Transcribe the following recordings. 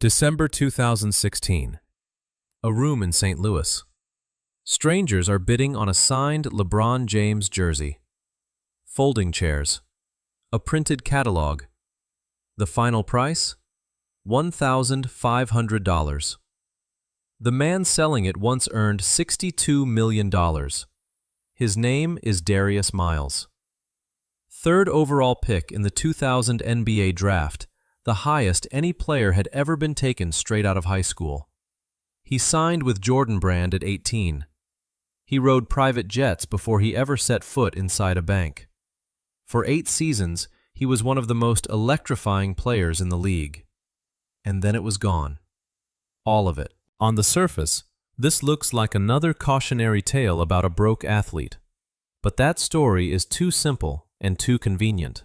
December 2016. A room in St. Louis. Strangers are bidding on a signed LeBron James jersey. Folding chairs. A printed catalog. The final price? $1,500. The man selling it once earned $62 million. His name is Darius Miles. Third overall pick in the 2000 NBA draft, the highest any player had ever been taken straight out of high school. He signed with Jordan Brand at 18. He rode private jets before he ever set foot inside a bank. For 8 seasons, he was one of the most electrifying players in the league. And then it was gone. All of it. On the surface, this looks like another cautionary tale about a broke athlete. But that story is too simple and too convenient.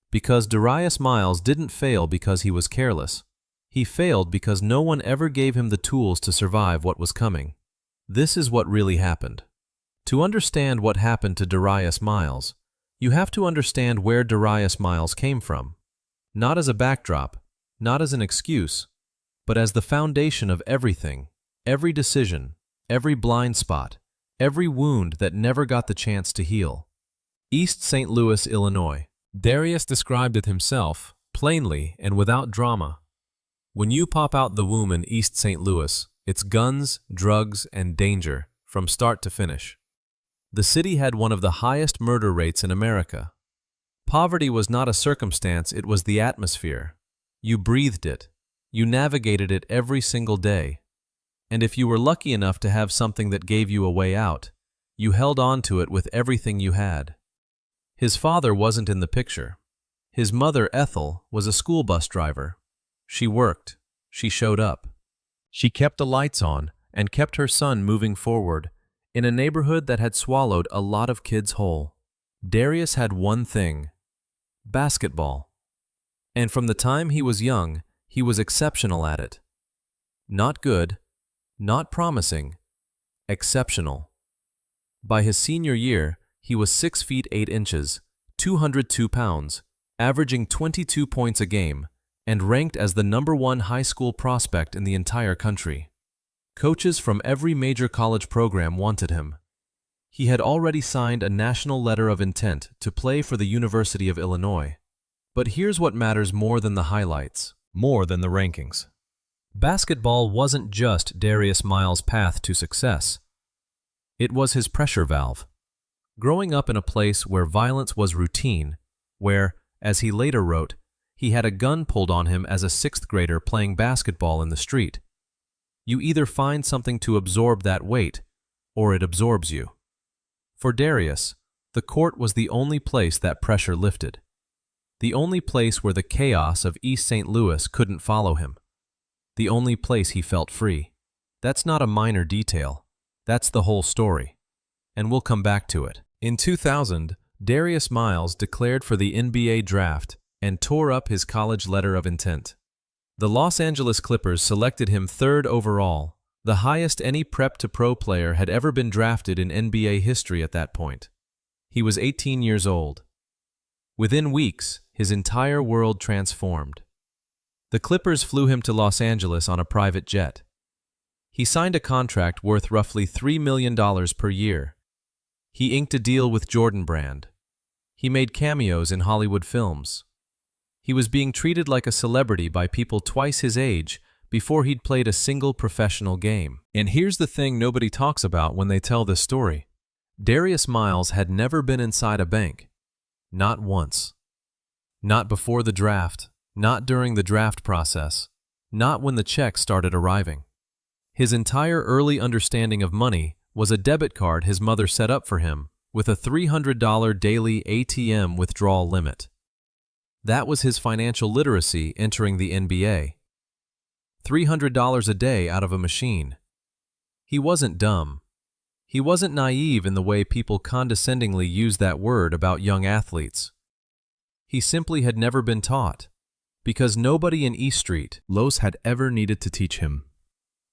Because Darius Miles didn't fail because he was careless. He failed because no one ever gave him the tools to survive what was coming. This is what really happened. To understand what happened to Darius Miles, you have to understand where Darius Miles came from. Not as a backdrop, not as an excuse, but as the foundation of everything, every decision, every blind spot, every wound that never got the chance to heal. East St. Louis, Illinois. Darius described it himself, plainly and without drama. When you pop out the womb in East St. Louis, it's guns, drugs, and danger, from start to finish. The city had one of the highest murder rates in America. Poverty was not a circumstance, it was the atmosphere. You breathed it. You navigated it every single day. And if you were lucky enough to have something that gave you a way out, you held on to it with everything you had. His father wasn't in the picture. His mother, Ethel, was a school bus driver. She worked. She showed up. She kept the lights on and kept her son moving forward in a neighborhood that had swallowed a lot of kids whole. Darius had one thing: basketball. And from the time he was young, he was exceptional at it. Not good, not promising, exceptional. By his senior year, he was 6 feet 8 inches, 202 pounds, averaging 22 points a game, and ranked as the #1 high school prospect in the entire country. Coaches from every major college program wanted him. He had already signed a national letter of intent to play for the University of Illinois. But here's what matters more than the highlights, more than the rankings. Basketball wasn't just Darius Miles' path to success. It was his pressure valve. Growing up in a place where violence was routine, where, as he later wrote, he had a gun pulled on him as a 6th grader playing basketball in the street. You either find something to absorb that weight, or it absorbs you. For Darius, the court was the only place that pressure lifted. The only place where the chaos of East St. Louis couldn't follow him. The only place he felt free. That's not a minor detail. That's the whole story. And we'll come back to it. In 2000, Darius Miles declared for the NBA draft and tore up his college letter of intent. The Los Angeles Clippers selected him 3rd overall, the highest any prep-to-pro player had ever been drafted in NBA history at that point. He was 18 years old. Within weeks, his entire world transformed. The Clippers flew him to Los Angeles on a private jet. He signed a contract worth roughly $3 million per year. He inked a deal with Jordan Brand. He made cameos in Hollywood films. He was being treated like a celebrity by people twice his age before he'd played a single professional game. And here's the thing nobody talks about when they tell this story. Darius Miles had never been inside a bank. Not once. Not before the draft, not during the draft process, not when the checks started arriving. His entire early understanding of money was a debit card his mother set up for him with a $300 daily ATM withdrawal limit. That was his financial literacy entering the NBA. $300 a day out of a machine. He wasn't dumb. He wasn't naive in the way people condescendingly use that word about young athletes. He simply had never been taught, because nobody in East Street, Los had ever needed to teach him.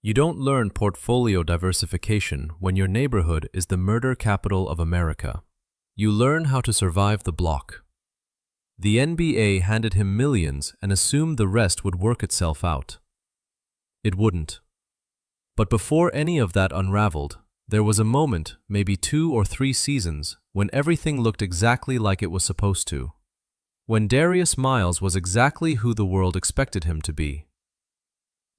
You don't learn portfolio diversification when your neighborhood is the murder capital of America. You learn how to survive the block. The NBA handed him millions and assumed the rest would work itself out. It wouldn't. But before any of that unraveled, there was a moment, maybe 2 or 3 seasons, when everything looked exactly like it was supposed to. When Darius Miles was exactly who the world expected him to be.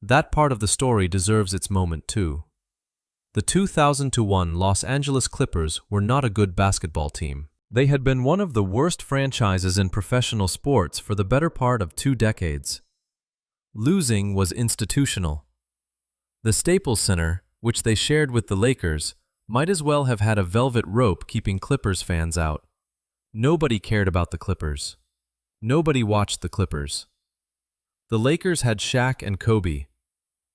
That part of the story deserves its moment too. The 2001 Los Angeles Clippers were not a good basketball team. They had been one of the worst franchises in professional sports for the better part of 2 decades. Losing was institutional. The Staples Center, which they shared with the Lakers, might as well have had a velvet rope keeping Clippers fans out. Nobody cared about the Clippers. Nobody watched the Clippers. The Lakers had Shaq and Kobe.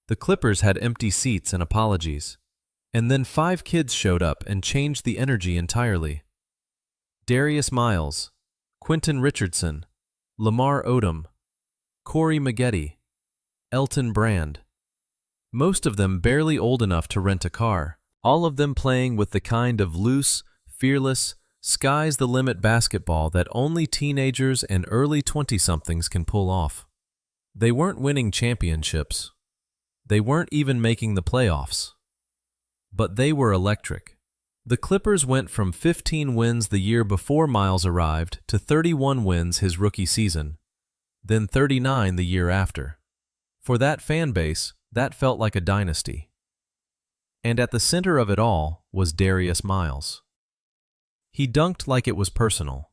The Clippers had empty seats and apologies. And then 5 kids showed up and changed the energy entirely. Darius Miles, Quentin Richardson, Lamar Odom, Corey Maggette, Elton Brand. Most of them barely old enough to rent a car. All of them playing with the kind of loose, fearless, sky's-the-limit basketball that only teenagers and early 20-somethings can pull off. They weren't winning championships. They weren't even making the playoffs. But they were electric. The Clippers went from 15 wins the year before Miles arrived to 31 wins his rookie season, then 39 the year after. For that fan base, that felt like a dynasty. And at the center of it all was Darius Miles. He dunked like it was personal.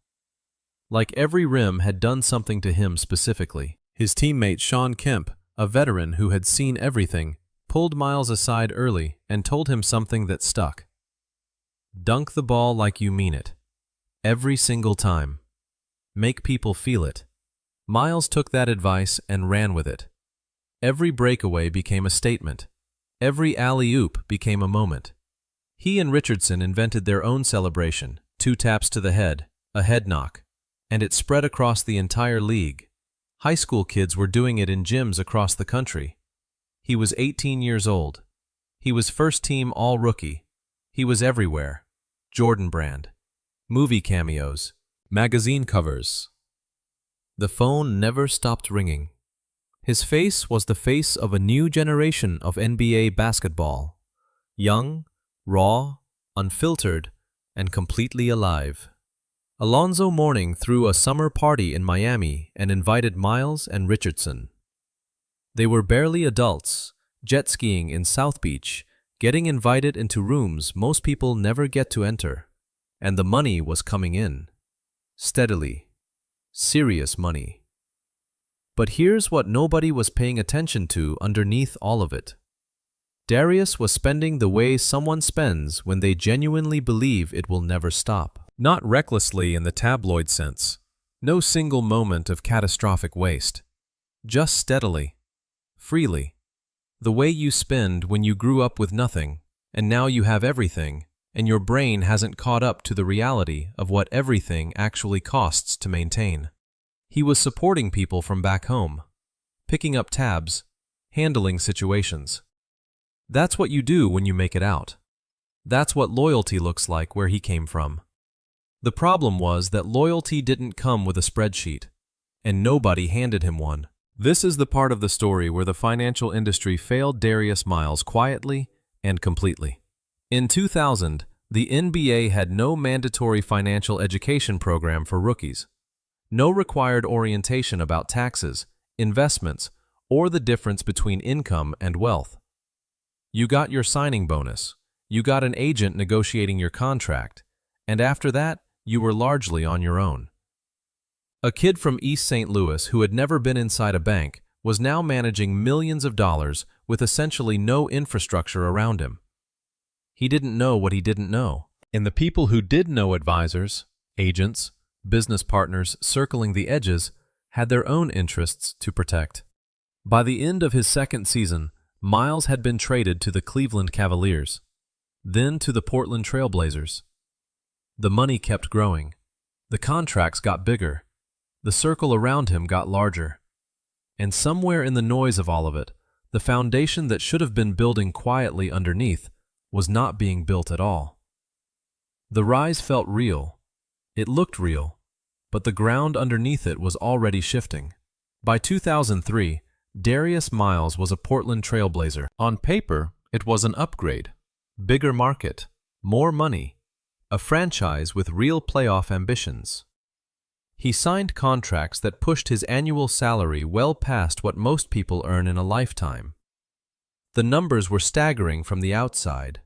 Like every rim had done something to him specifically. His teammate Shawn Kemp, a veteran who had seen everything, pulled Miles aside early and told him something that stuck. Dunk the ball like you mean it. Every single time. Make people feel it. Miles took that advice and ran with it. Every breakaway became a statement. Every alley-oop became a moment. He and Richardson invented their own celebration, 2 taps to the head, a head knock, and it spread across the entire league. High school kids were doing it in gyms across the country. He was 18 years old. He was first-team all-rookie. He was everywhere. Jordan Brand. Movie cameos. Magazine covers. The phone never stopped ringing. His face was the face of a new generation of NBA basketball. Young, raw, unfiltered, and completely alive. Alonzo Mourning threw a summer party in Miami and invited Miles and Richardson. They were barely adults, jet skiing in South Beach, getting invited into rooms most people never get to enter. And the money was coming in. Steadily. Serious money. But here's what nobody was paying attention to underneath all of it. Darius was spending the way someone spends when they genuinely believe it will never stop. Not recklessly in the tabloid sense. No single moment of catastrophic waste. Just steadily. Freely. The way you spend when you grew up with nothing, and now you have everything, and your brain hasn't caught up to the reality of what everything actually costs to maintain. He was supporting people from back home, picking up tabs, handling situations. That's what you do when you make it out. That's what loyalty looks like where he came from. The problem was that loyalty didn't come with a spreadsheet, and nobody handed him one. This is the part of the story where the financial industry failed Darius Miles quietly and completely. In 2000, the NBA had no mandatory financial education program for rookies. No required orientation about taxes, investments, or the difference between income and wealth. You got your signing bonus, you got an agent negotiating your contract, and after that, you were largely on your own. A kid from East St. Louis who had never been inside a bank was now managing millions of dollars with essentially no infrastructure around him. He didn't know what he didn't know. And the people who did know, advisors, agents, business partners circling the edges, had their own interests to protect. By the end of his second season, Miles had been traded to the Cleveland Cavaliers, then to the Portland Trail Blazers. The money kept growing. The contracts got bigger. The circle around him got larger. And somewhere in the noise of all of it, the foundation that should have been building quietly underneath was not being built at all. The rise felt real. It looked real, but the ground underneath it was already shifting. By 2003, Darius Miles was a Portland trailblazer. On paper, it was an upgrade. Bigger market, more money, a franchise with real playoff ambitions. He signed contracts that pushed his annual salary well past what most people earn in a lifetime. The numbers were staggering from the outside.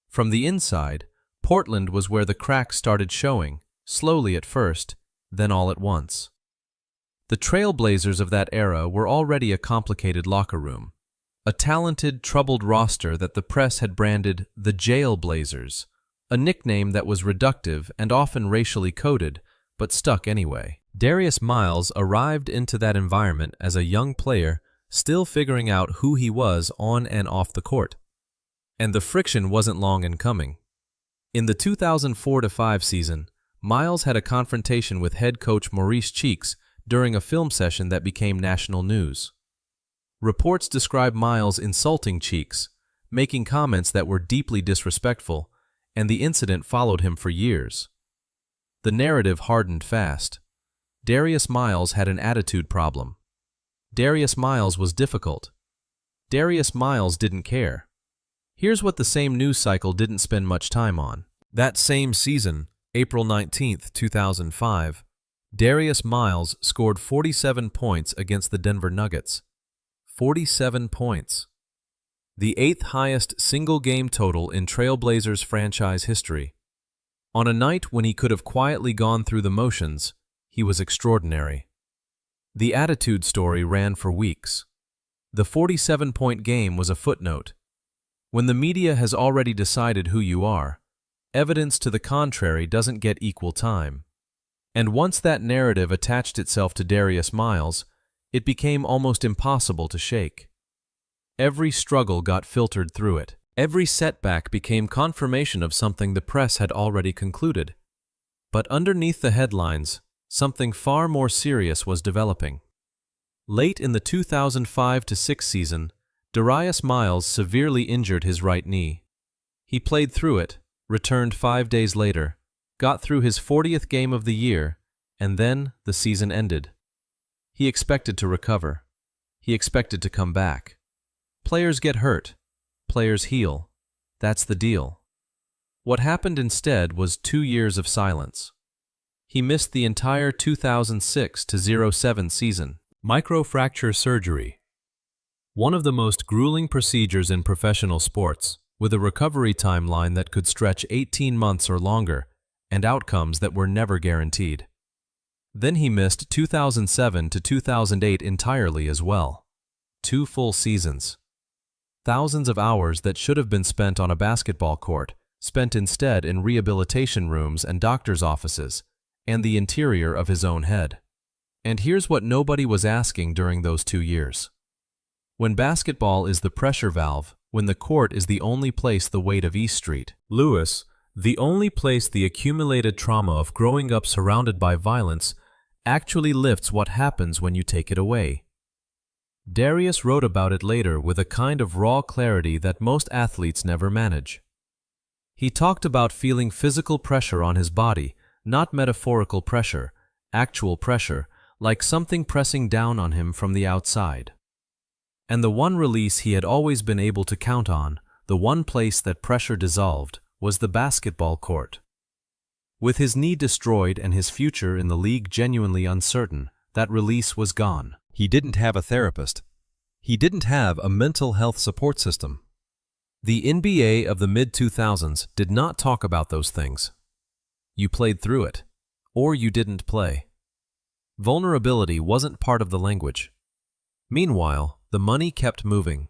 From the inside, Portland was where the cracks started showing, slowly at first, then all at once. The Trailblazers of that era were already a complicated locker room, a talented, troubled roster that the press had branded the Jail Blazers, a nickname that was reductive and often racially coded, but stuck anyway. Darius Miles arrived into that environment as a young player, still figuring out who he was on and off the court. And the friction wasn't long in coming. In the 2004-05 season, Miles had a confrontation with head coach Maurice Cheeks during a film session that became national news. Reports describe Miles insulting Cheeks, making comments that were deeply disrespectful, and the incident followed him for years. The narrative hardened fast. Darius Miles had an attitude problem. Darius Miles was difficult. Darius Miles didn't care. Here's what the same news cycle didn't spend much time on. That same season, April 19, 2005, Darius Miles scored 47 points against the Denver Nuggets. 47 points. The 8th highest single-game total in Trailblazers franchise history. On a night when he could have quietly gone through the motions, he was extraordinary. The attitude story ran for weeks. The 47-point game was a footnote. When the media has already decided who you are, evidence to the contrary doesn't get equal time. And once that narrative attached itself to Darius Miles, it became almost impossible to shake. Every struggle got filtered through it. Every setback became confirmation of something the press had already concluded. But underneath the headlines, something far more serious was developing. Late in the 2005-06 season, Darius Miles severely injured his right knee. He played through it, returned 5 days later, got through his 40th game of the year, and then the season ended. He expected to recover. He expected to come back. Players get hurt. Players heal. That's the deal. What happened instead was 2 years of silence. He missed the entire 2006-07 season. Microfracture surgery. One of the most grueling procedures in professional sports, with a recovery timeline that could stretch 18 months or longer, and outcomes that were never guaranteed. Then he missed 2007-2008 entirely as well. 2 full seasons. Thousands of hours that should have been spent on a basketball court, spent instead in rehabilitation rooms and doctors' offices, and the interior of his own head. And here's what nobody was asking during those 2 years. When basketball is the pressure valve, when the court is the only place the weight of East Street, Lewis, the only place the accumulated trauma of growing up surrounded by violence actually lifts what happens when you take it away. Darius wrote about it later with a kind of raw clarity that most athletes never manage. He talked about feeling physical pressure on his body, not metaphorical pressure, actual pressure, like something pressing down on him from the outside. And the one release he had always been able to count on, the one place that pressure dissolved, was the basketball court. With his knee destroyed and his future in the league genuinely uncertain, that release was gone. He didn't have a therapist. He didn't have a mental health support system. The NBA of the mid-2000s did not talk about those things. You played through it, or you didn't play. Vulnerability wasn't part of the language. Meanwhile, the money kept moving,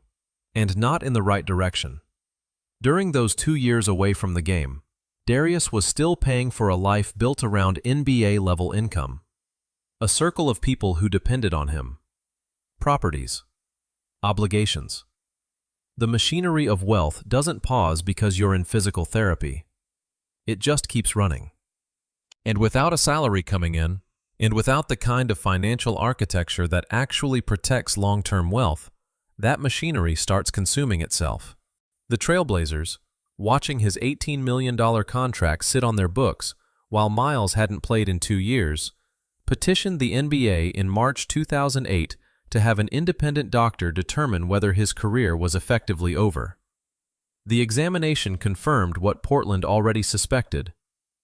and not in the right direction. During those 2 years away from the game, Darius was still paying for a life built around NBA-level income. A circle of people who depended on him. Properties. Obligations. The machinery of wealth doesn't pause because you're in physical therapy. It just keeps running. And without a salary coming in, and without the kind of financial architecture that actually protects long-term wealth, that machinery starts consuming itself. The Trailblazers, watching his $18 million contract sit on their books while Miles hadn't played in 2 years, petitioned the NBA in March 2008 to have an independent doctor determine whether his career was effectively over. The examination confirmed what Portland already suspected.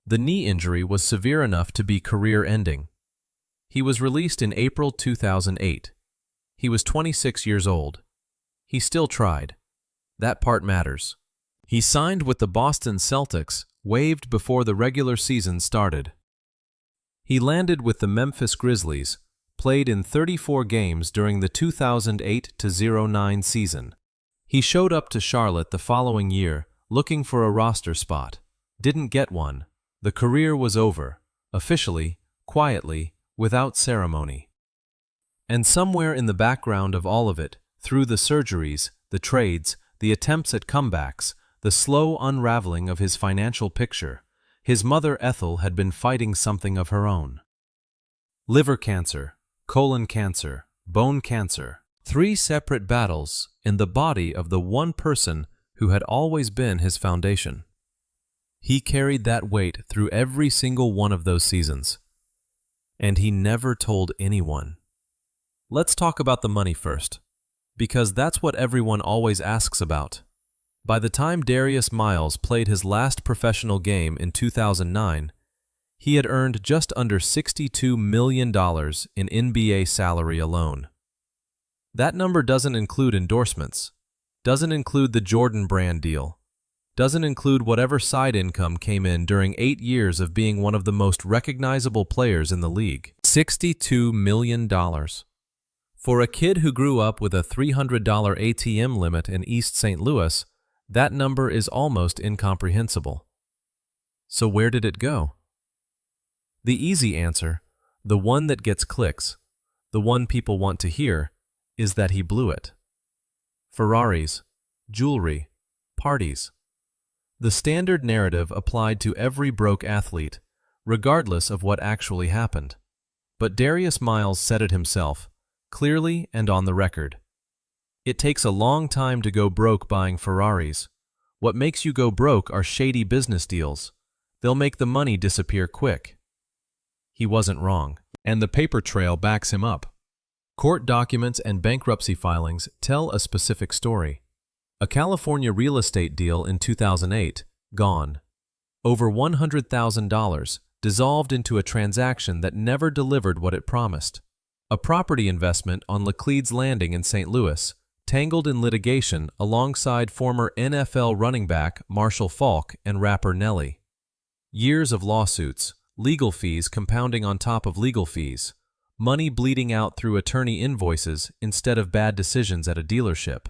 The knee injury was severe enough to be career-ending. He was released in April 2008. He was 26 years old. He still tried. That part matters. He signed with the Boston Celtics, waived before the regular season started. He landed with the Memphis Grizzlies, played in 34 games during the 2008-09 season. He showed up to Charlotte the following year, looking for a roster spot. Didn't get one. The career was over, officially, quietly, without ceremony. And somewhere in the background of all of it, through the surgeries, the trades, the attempts at comebacks, the slow unraveling of his financial picture, his mother Ethel had been fighting something of her own. Liver cancer, colon cancer, bone cancer. 3 separate battles in the body of the one person who had always been his foundation. He carried that weight through every single one of those seasons. And he never told anyone. Let's talk about the money first, because that's what everyone always asks about. By the time Darius Miles played his last professional game in 2009, he had earned just under $62 million in NBA salary alone. That number doesn't include endorsements, doesn't include the Jordan brand deal, doesn't include whatever side income came in during 8 years of being one of the most recognizable players in the league. $62 million. For a kid who grew up with a $300 ATM limit in East St. Louis, that number is almost incomprehensible. So where did it go? The easy answer, the one that gets clicks, the one people want to hear, is that he blew it. Ferraris, jewelry, parties. The standard narrative applied to every broke athlete, regardless of what actually happened. But Darius Miles said it himself, clearly and on the record. It takes a long time to go broke buying Ferraris. What makes you go broke are shady business deals. They'll make the money disappear quick. He wasn't wrong, and the paper trail backs him up. Court documents and bankruptcy filings tell a specific story. A California real estate deal in 2008, gone. Over $100,000, dissolved into a transaction that never delivered what it promised. A property investment on Laclede's Landing in St. Louis, tangled in litigation alongside former NFL running back Marshall Faulk and rapper Nelly. Years of lawsuits, legal fees compounding on top of legal fees, money bleeding out through attorney invoices instead of bad decisions at a dealership.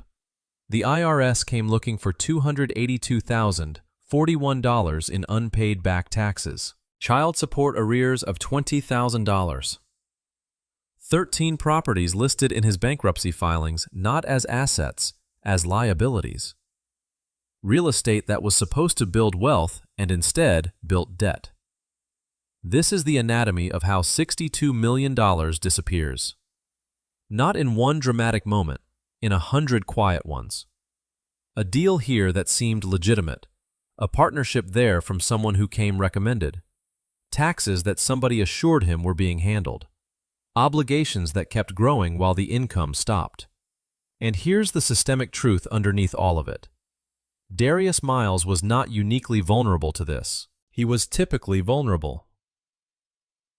The IRS came looking for $282,041 in unpaid back taxes. Child support arrears of $20,000. 13 properties listed in his bankruptcy filings not as assets, as liabilities. Real estate that was supposed to build wealth and instead built debt. This is the anatomy of how $62 million disappears. Not in one dramatic moment, in 100 quiet ones. A deal here that seemed legitimate, a partnership there from someone who came recommended, taxes that somebody assured him were being handled, obligations that kept growing while the income stopped. And here's the systemic truth underneath all of it. Darius Miles was not uniquely vulnerable to this. He was typically vulnerable.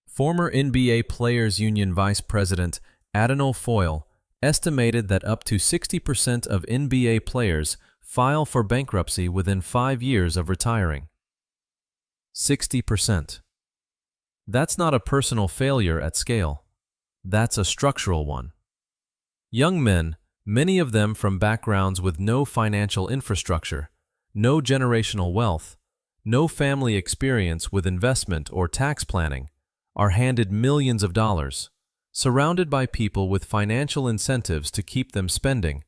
Former NBA Players Union Vice President Adonal Foyle estimated that up to 60% of NBA players file for bankruptcy within 5 years of retiring. 60%. That's not a personal failure at scale. That's a structural one. Young men, many of them from backgrounds with no financial infrastructure, no generational wealth, no family experience with investment or tax planning, are handed millions of dollars, surrounded by people with financial incentives to keep them spending,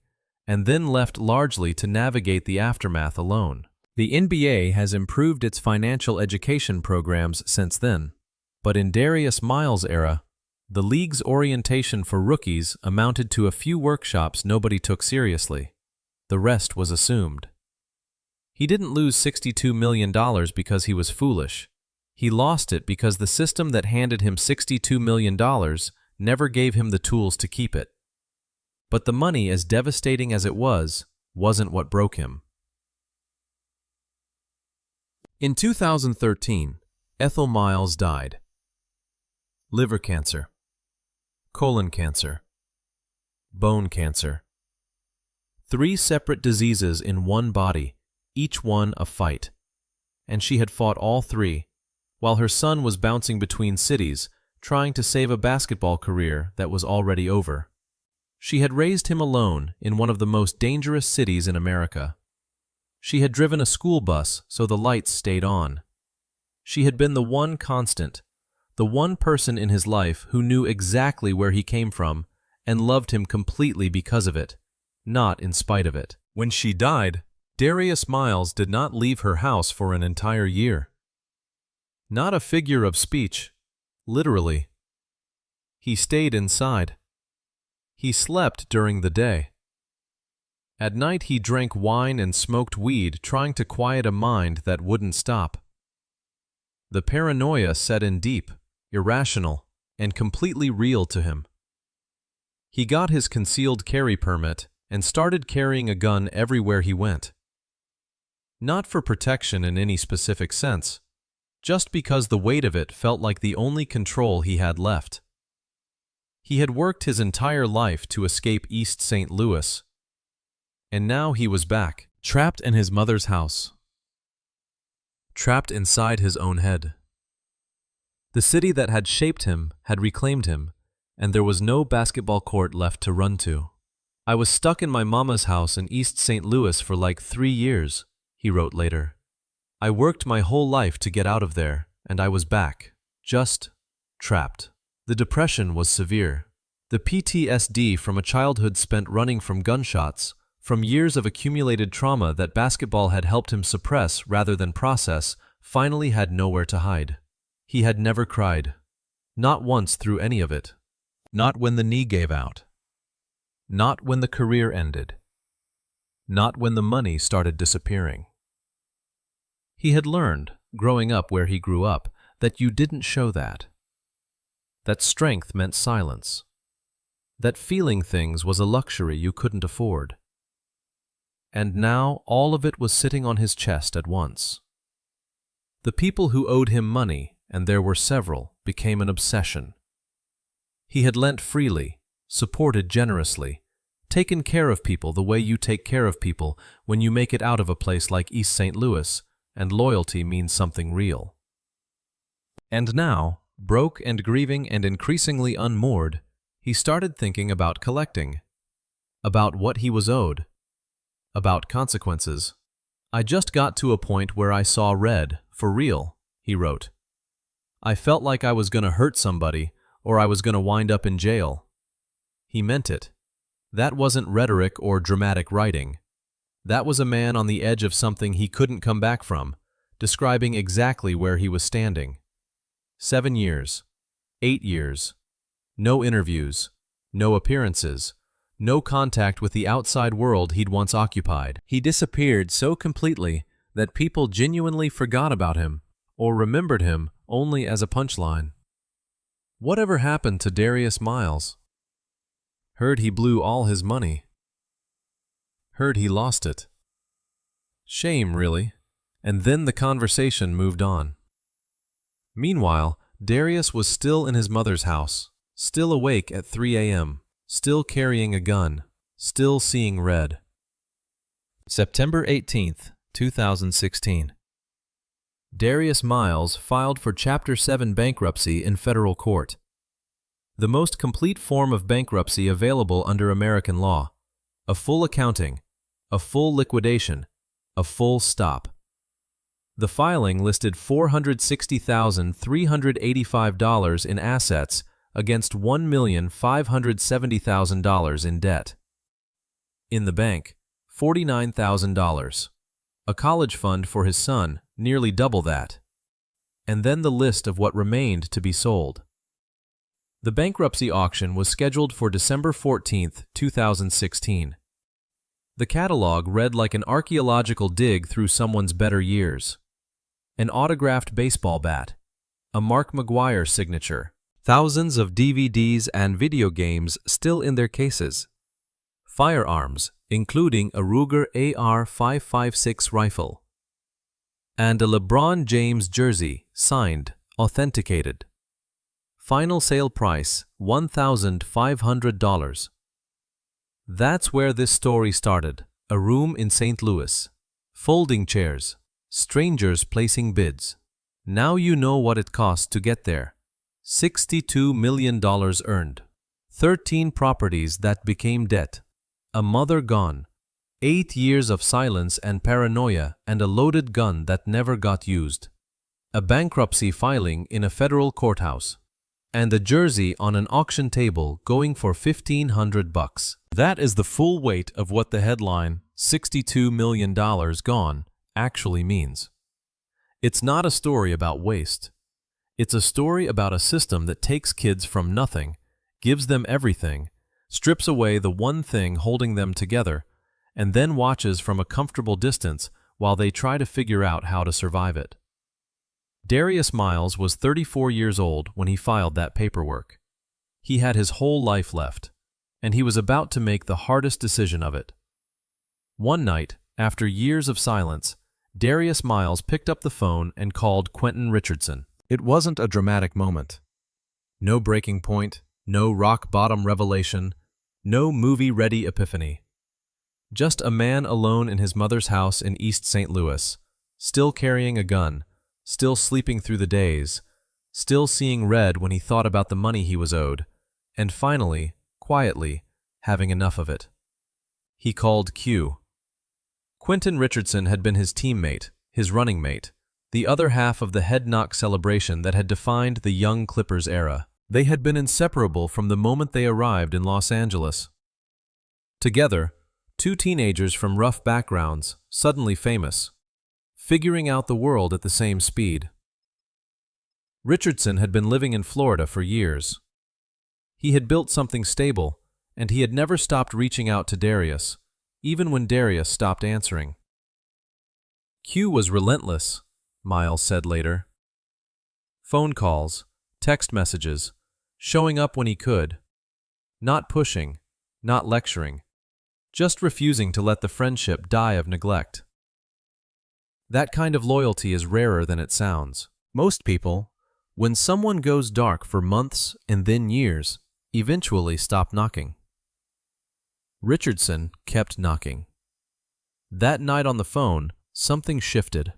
and then left largely to navigate the aftermath alone. The NBA has improved its financial education programs since then, but in Darius Miles' era, the league's orientation for rookies amounted to a few workshops nobody took seriously. The rest was assumed. He didn't lose $62 million because he was foolish. He lost it because the system that handed him $62 million never gave him the tools to keep it. But the money, as devastating as it was, wasn't what broke him. In 2013, Ethel Miles died. Liver cancer, colon cancer, bone cancer. 3 separate diseases in one body, each one a fight. And she had fought all 3, while her son was bouncing between cities, trying to save a basketball career that was already over. She had raised him alone in one of the most dangerous cities in America. She had driven a school bus so the lights stayed on. She had been the one constant, the one person in his life who knew exactly where he came from and loved him completely because of it, not in spite of it. When she died, Darius Miles did not leave her house for an entire year. Not a figure of speech, literally. He stayed inside. He slept during the day. At night he drank wine and smoked weed, trying to quiet a mind that wouldn't stop. The paranoia set in deep, irrational, and completely real to him. He got his concealed carry permit and started carrying a gun everywhere he went. Not for protection in any specific sense, just because the weight of it felt like the only control he had left. He had worked his entire life to escape East St. Louis, and now he was back, trapped in his mother's house, trapped inside his own head. The city that had shaped him had reclaimed him, and there was no basketball court left to run to. I was stuck in my mama's house in East St. Louis for like 3 years, he wrote later. I worked my whole life to get out of there, and I was back, just trapped. The depression was severe. The PTSD from a childhood spent running from gunshots, from years of accumulated trauma that basketball had helped him suppress rather than process, finally had nowhere to hide. He had never cried. Not once through any of it. Not when the knee gave out. Not when the career ended. Not when the money started disappearing. He had learned, growing up where he grew up, that you didn't show that. That strength meant silence. That feeling things was a luxury you couldn't afford. And now all of it was sitting on his chest at once. The people who owed him money, and there were several, became an obsession. He had lent freely, supported generously, taken care of people the way you take care of people when you make it out of a place like East St. Louis, and loyalty means something real. And now, broke and grieving and increasingly unmoored, he started thinking about collecting, about what he was owed, about consequences. I just got to a point where I saw red, for real, he wrote. I felt like I was going to hurt somebody, or I was going to wind up in jail. He meant it. That wasn't rhetoric or dramatic writing. That was a man on the edge of something he couldn't come back from, describing exactly where he was standing. 7 years, 8 years, no interviews, no appearances, no contact with the outside world he'd once occupied. He disappeared so completely that people genuinely forgot about him or remembered him only as a punchline. Whatever happened to Darius Miles? Heard he blew all his money. Heard he lost it. Shame, really. And then the conversation moved on. Meanwhile, Darius was still in his mother's house, still awake at 3 a.m., still carrying a gun, still seeing red. September 18th, 2016. Darius Miles filed for Chapter 7 bankruptcy in federal court. The most complete form of bankruptcy available under American law. A full accounting, a full liquidation, a full stop. The filing listed $460,385 in assets against $1,570,000 in debt. In the bank, $49,000. A college fund for his son, nearly double that. And then the list of what remained to be sold. The bankruptcy auction was scheduled for December 14, 2016. The catalog read like an archaeological dig through someone's better years. An autographed baseball bat, a Mark McGuire signature, thousands of DVDs and video games still in their cases, firearms, including a Ruger AR-556 rifle, and a LeBron James jersey, signed, authenticated. Final sale price, $1,500. That's where this story started, a room in St. Louis. Folding chairs, strangers placing bids. Now you know what it cost to get there. $62 million earned. 13 properties that became debt. A mother gone. 8 years of silence and paranoia, and a loaded gun that never got used. A bankruptcy filing in a federal courthouse. And a jersey on an auction table going for $1,500. That is the full weight of what the headline, $62 million gone, actually means. It's not a story about waste. It's a story about a system that takes kids from nothing, gives them everything, strips away the one thing holding them together, and then watches from a comfortable distance while they try to figure out how to survive it. Darius Miles was 34 years old when he filed that paperwork. He had his whole life left, and he was about to make the hardest decision of it. One night, after years of silence, Darius Miles picked up the phone and called Quentin Richardson. It wasn't a dramatic moment. No breaking point, no rock-bottom revelation, no movie-ready epiphany. Just a man alone in his mother's house in East St. Louis, still carrying a gun, still sleeping through the days, still seeing red when he thought about the money he was owed, and finally, quietly, having enough of it. He called Q. Quentin Richardson had been his teammate, his running mate, the other half of the head knock celebration that had defined the young Clippers era. They had been inseparable from the moment they arrived in Los Angeles. Together, two teenagers from rough backgrounds, suddenly famous, figuring out the world at the same speed. Richardson had been living in Florida for years. He had built something stable, and he had never stopped reaching out to Darius, even when Darius stopped answering. Q was relentless, Miles said later. Phone calls, text messages, showing up when he could. Not pushing, not lecturing, just refusing to let the friendship die of neglect. That kind of loyalty is rarer than it sounds. Most people, when someone goes dark for months and then years, eventually stop knocking. Richardson kept knocking. That night on the phone, something shifted.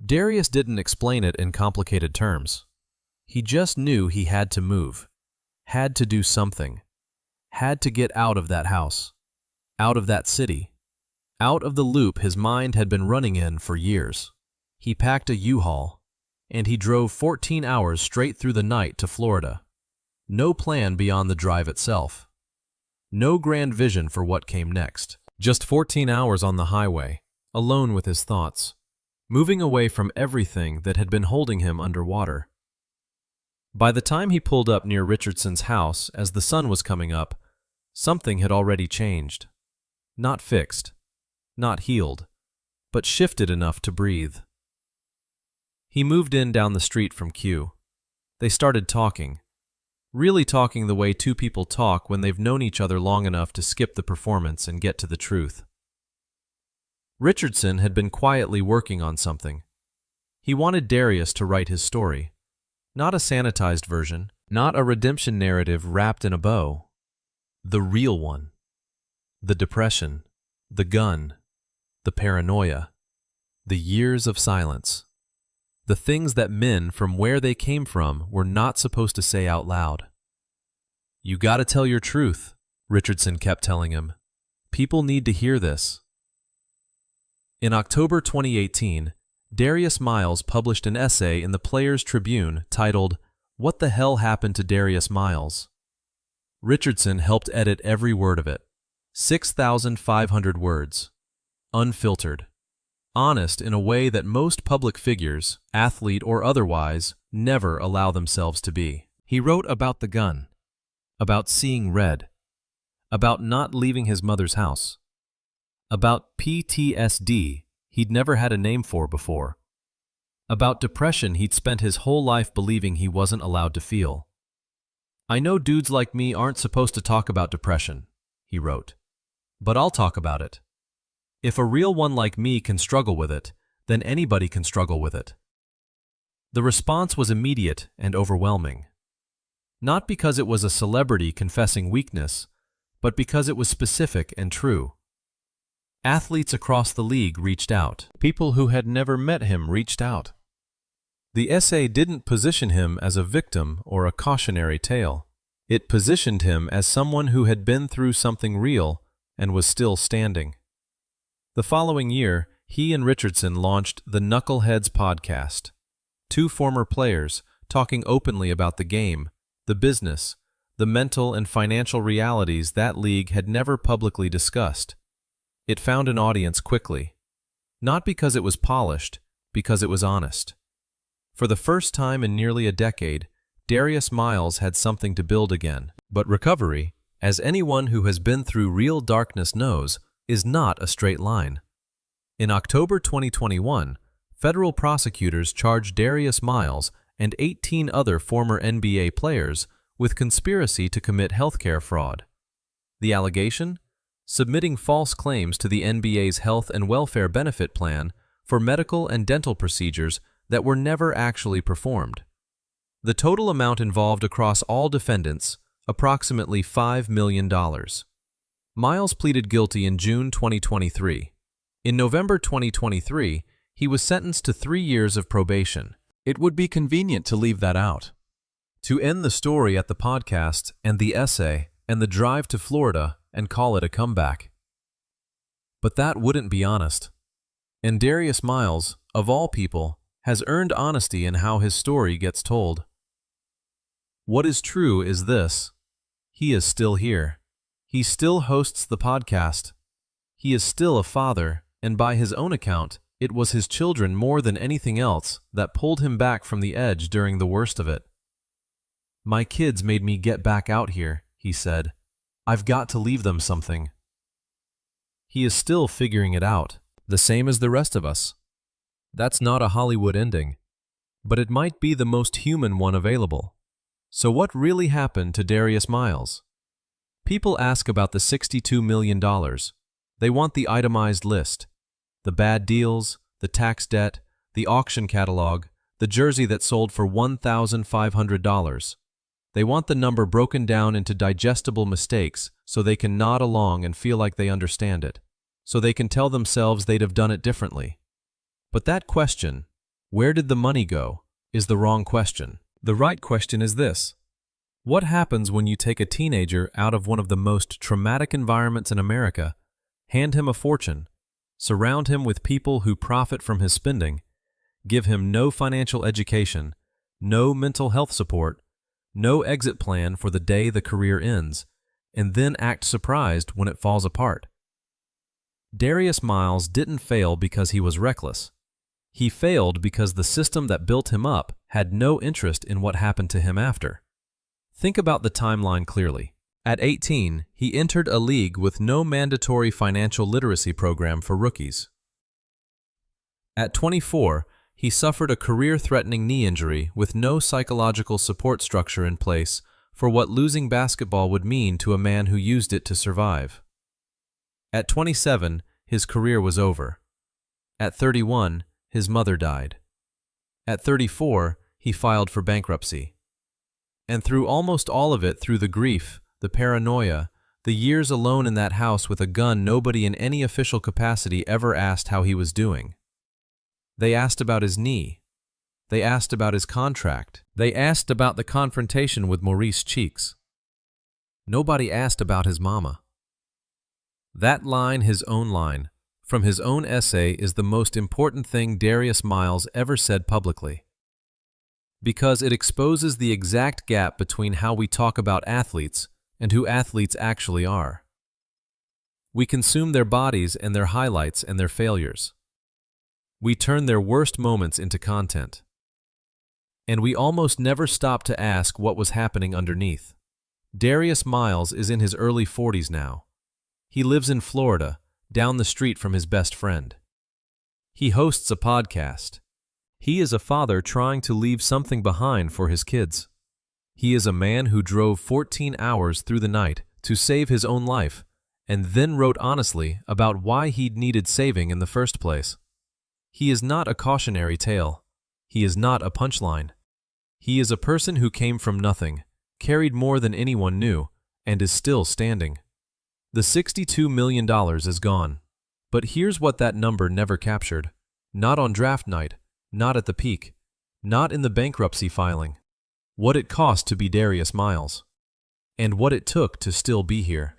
Darius didn't explain it in complicated terms. He just knew he had to move, had to do something, had to get out of that house, out of that city, out of the loop his mind had been running in for years. He packed a U-Haul, and he drove 14 hours straight through the night to Florida. No plan beyond the drive itself. No grand vision for what came next. Just 14 hours on the highway, alone with his thoughts, moving away from everything that had been holding him underwater. By the time he pulled up near Richardson's house as the sun was coming up, something had already changed. Not fixed, not healed, but shifted enough to breathe. He moved in down the street from Q. They started talking. Really talking the way two people talk when they've known each other long enough to skip the performance and get to the truth. Richardson had been quietly working on something. He wanted Darius to write his story. Not a sanitized version, not a redemption narrative wrapped in a bow. The real one. The depression, the gun, the paranoia, the years of silence. The things that men from where they came from were not supposed to say out loud. You gotta tell your truth, Richardson kept telling him. People need to hear this. In October 2018, Darius Miles published an essay in the Players Tribune titled, "What the Hell Happened to Darius Miles?" Richardson helped edit every word of it. 6,500 words. Unfiltered. Honest in a way that most public figures, athlete or otherwise, never allow themselves to be. He wrote about the gun, about seeing red, about not leaving his mother's house, about PTSD he'd never had a name for before, about depression he'd spent his whole life believing he wasn't allowed to feel. I know dudes like me aren't supposed to talk about depression, he wrote. "But I'll talk about it. If a real one like me can struggle with it, then anybody can struggle with it." The response was immediate and overwhelming. Not because it was a celebrity confessing weakness, but because it was specific and true. Athletes across the league reached out. People who had never met him reached out. The essay didn't position him as a victim or a cautionary tale. It positioned him as someone who had been through something real and was still standing. The following year, he and Richardson launched the Knuckleheads podcast. Two former players talking openly about the game, the business, the mental and financial realities that league had never publicly discussed. It found an audience quickly. Not because it was polished, because it was honest. For the first time in nearly a decade, Darius Miles had something to build again. But recovery, as anyone who has been through real darkness knows, is not a straight line. In October 2021, federal prosecutors charged Darius Miles and 18 other former NBA players with conspiracy to commit healthcare fraud. The allegation? Submitting false claims to the NBA's health and welfare benefit plan for medical and dental procedures that were never actually performed. The total amount involved across all defendants, approximately $5 million. Miles pleaded guilty in June 2023. In November 2023, he was sentenced to 3 years of probation. It would be convenient to leave that out. To end the story at the podcast and the essay and the drive to Florida and call it a comeback. But that wouldn't be honest. And Darius Miles, of all people, has earned honesty in how his story gets told. What is true is this: he is still here. He still hosts the podcast. He is still a father, and by his own account, it was his children more than anything else that pulled him back from the edge during the worst of it. "My kids made me get back out here," he said. "I've got to leave them something." He is still figuring it out, the same as the rest of us. That's not a Hollywood ending, but it might be the most human one available. So what really happened to Darius Miles? People ask about the $62 million. They want the itemized list. The bad deals, the tax debt, the auction catalog, the jersey that sold for $1,500. They want the number broken down into digestible mistakes so they can nod along and feel like they understand it, so they can tell themselves they'd have done it differently. But that question, where did the money go, is the wrong question. The right question is this: what happens when you take a teenager out of one of the most traumatic environments in America, hand him a fortune, surround him with people who profit from his spending, give him no financial education, no mental health support, no exit plan for the day the career ends, and then act surprised when it falls apart? Darius Miles didn't fail because he was reckless. He failed because the system that built him up had no interest in what happened to him after. Think about the timeline clearly. At 18, he entered a league with no mandatory financial literacy program for rookies. At 24, he suffered a career-threatening knee injury with no psychological support structure in place for what losing basketball would mean to a man who used it to survive. At 27, his career was over. At 31, his mother died. At 34, he filed for bankruptcy. And through almost all of it, through the grief, the paranoia, the years alone in that house with a gun, nobody in any official capacity ever asked how he was doing. They asked about his knee. They asked about his contract. They asked about the confrontation with Maurice Cheeks. Nobody asked about his mama. That line, his own line, from his own essay, is the most important thing Darius Miles ever said publicly. Because it exposes the exact gap between how we talk about athletes and who athletes actually are. We consume their bodies and their highlights and their failures. We turn their worst moments into content. And we almost never stop to ask what was happening underneath. Darius Miles is in his early 40s now. He lives in Florida, down the street from his best friend. He hosts a podcast. He is a father trying to leave something behind for his kids. He is a man who drove 14 hours through the night to save his own life and then wrote honestly about why he'd needed saving in the first place. He is not a cautionary tale. He is not a punchline. He is a person who came from nothing, carried more than anyone knew, and is still standing. The $62 million is gone. But here's what that number never captured. Not on draft night, not at the peak, not in the bankruptcy filing. What it cost to be Darius Miles. And what it took to still be here.